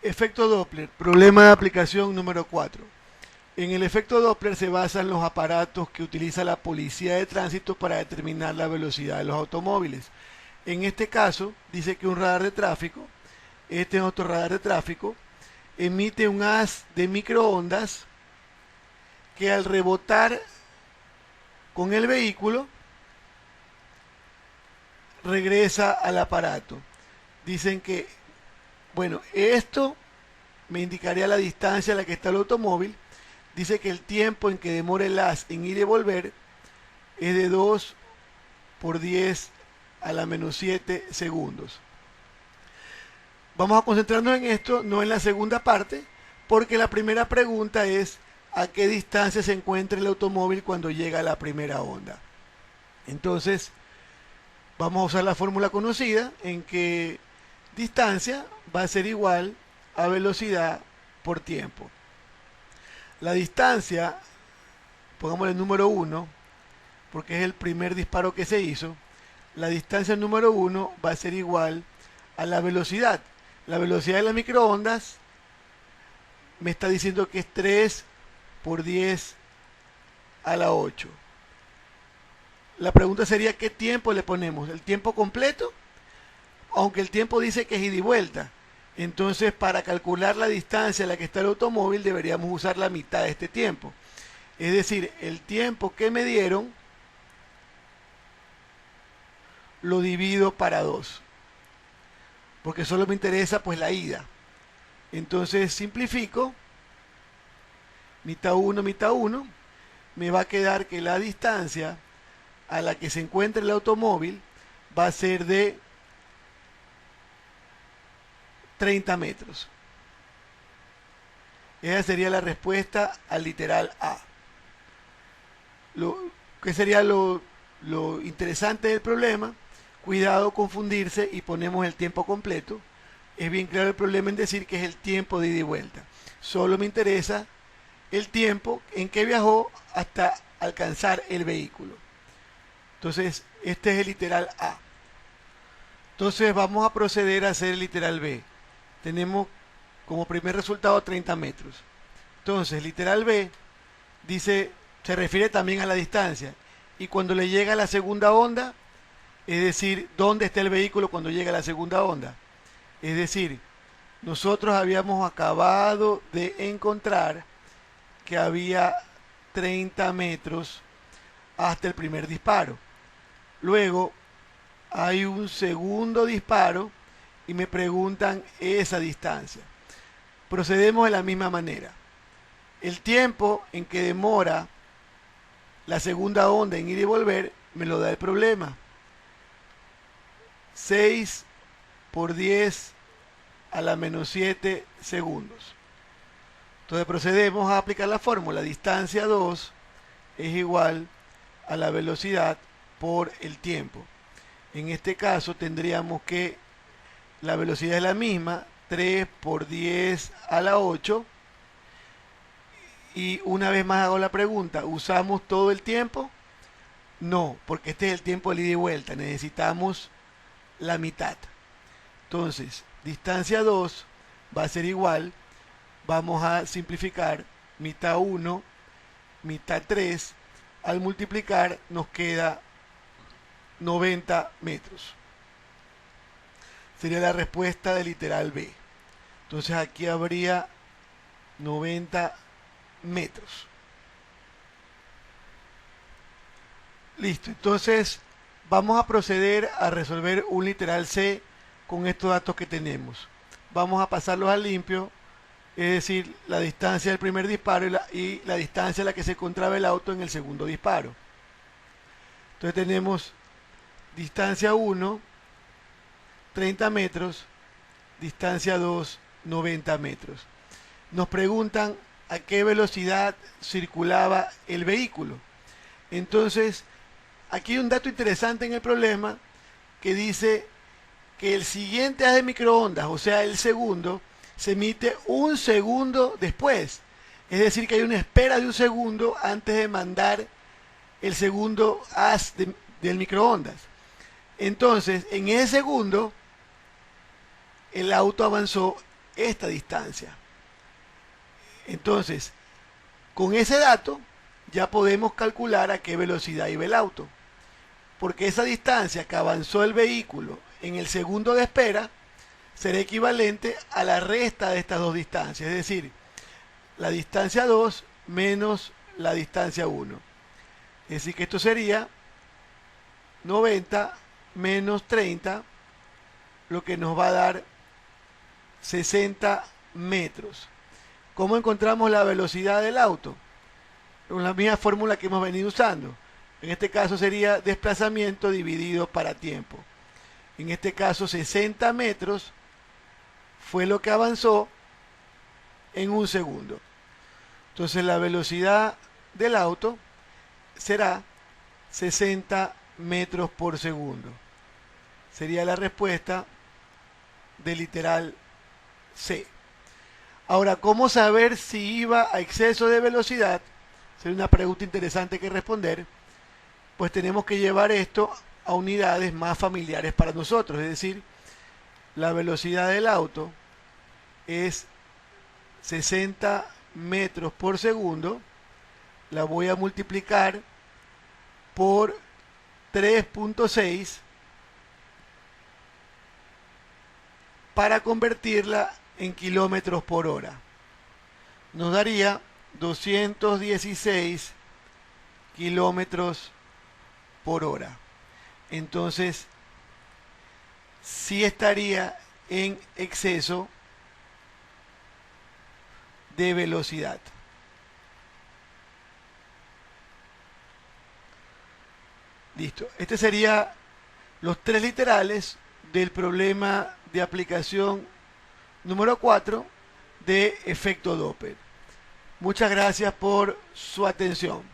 Efecto Doppler, problema de aplicación número 4. En el efecto Doppler se basan los aparatos que utiliza la policía de tránsito para determinar la velocidad de los automóviles. En este caso, dice que un radar de tráfico, este es otro radar de tráfico, emite un haz de microondas que al rebotar con el vehículo regresa al aparato. Dicen que, bueno, esto me indicaría la distancia a la que está el automóvil. Dice que el tiempo en que demora el haz en ir y volver es de 2 por 10 a la menos 7 segundos. Vamos a concentrarnos en esto, no en la segunda parte, porque la primera pregunta es a qué distancia se encuentra el automóvil cuando llega a la primera onda. Entonces, vamos a usar la fórmula conocida en que distancia va a ser igual a velocidad por tiempo. La distancia, pongamos el número 1, porque es el primer disparo que se hizo. La distancia número 1 va a ser igual a la velocidad. La velocidad de las microondas me está diciendo que es 3 por 10 a la 8. La pregunta sería ¿qué tiempo le ponemos? ¿El tiempo completo? Aunque el tiempo dice que es ida y vuelta. Entonces, para calcular la distancia a la que está el automóvil, deberíamos usar la mitad de este tiempo. Es decir, el tiempo que me dieron lo divido para 2. Porque solo me interesa pues la ida. Entonces simplifico. Mitad 1, mitad 1. Me va a quedar que la distancia a la que se encuentra el automóvil va a ser de 30 metros. Esa sería la respuesta al literal A. ¿Qué sería lo interesante del problema? Cuidado confundirse y ponemos el tiempo completo. Es bien claro el problema en decir que es el tiempo de ida y vuelta. Solo me interesa el tiempo en que viajó hasta alcanzar el vehículo. Entonces, este es el literal A. Entonces vamos a proceder a hacer el literal B. Tenemos como primer resultado 30 metros. Entonces, literal B dice, se refiere también a la distancia. Y cuando le llega a la segunda onda, es decir, ¿dónde está el vehículo cuando llega a la segunda onda? Es decir, nosotros habíamos acabado de encontrar que había 30 metros hasta el primer disparo. Luego hay un segundo disparo y me preguntan esa distancia. Procedemos de la misma manera. El tiempo en que demora la segunda onda en ir y volver me lo da el problema. 6 por 10 a la menos 7 segundos. Entonces procedemos a aplicar la fórmula. Distancia 2 es igual a la velocidad por el tiempo. En este caso tendríamos que la velocidad es la misma, 3 por 10 a la 8. Y una vez más hago la pregunta, ¿usamos todo el tiempo? No, porque este es el tiempo de ida y vuelta, necesitamos la mitad. Entonces, distancia 2 va a ser igual, vamos a simplificar, mitad 1, mitad 3, al multiplicar nos queda 90 metros. Sería la respuesta del literal B. Entonces aquí habría 90 metros. Listo, entonces vamos a proceder a resolver un literal C con estos datos que tenemos. Vamos a pasarlos al limpio, es decir, la distancia del primer disparo y la distancia a la que se encontraba el auto en el segundo disparo. Entonces tenemos distancia 1, 30 metros, distancia 2, 90 metros. Nos preguntan a qué velocidad circulaba el vehículo. Entonces, aquí hay un dato interesante en el problema que dice que el siguiente haz de microondas, o sea, el segundo, se emite un segundo después. Es decir, que hay una espera de un segundo antes de mandar el segundo haz del microondas. Entonces, en ese segundo, el auto avanzó esta distancia. Entonces, con ese dato ya podemos calcular a qué velocidad iba el auto, porque esa distancia que avanzó el vehículo en el segundo de espera será equivalente a la resta de estas dos distancias, es decir, la distancia 2 menos la distancia 1. Es decir, que esto sería 90 menos 30, lo que nos va a dar 60 metros. ¿Cómo encontramos la velocidad del auto? Con la misma fórmula que hemos venido usando. En este caso sería desplazamiento dividido para tiempo. En este caso 60 metros fue lo que avanzó en un segundo. Entonces la velocidad del auto será 60 metros por segundo. Sería la respuesta del literal C. Ahora, ¿cómo saber si iba a exceso de velocidad? Sería una pregunta interesante que responder. Pues tenemos que llevar esto a unidades más familiares para nosotros. Es decir, la velocidad del auto es 60 metros por segundo. La voy a multiplicar por 3.6 para convertirla en kilómetros por hora. Nos daría 216 kilómetros por hora. Entonces, sí estaría en exceso de velocidad. Listo. Este sería los tres literales del problema de aplicación número 4 de efecto Doppler. Muchas gracias por su atención.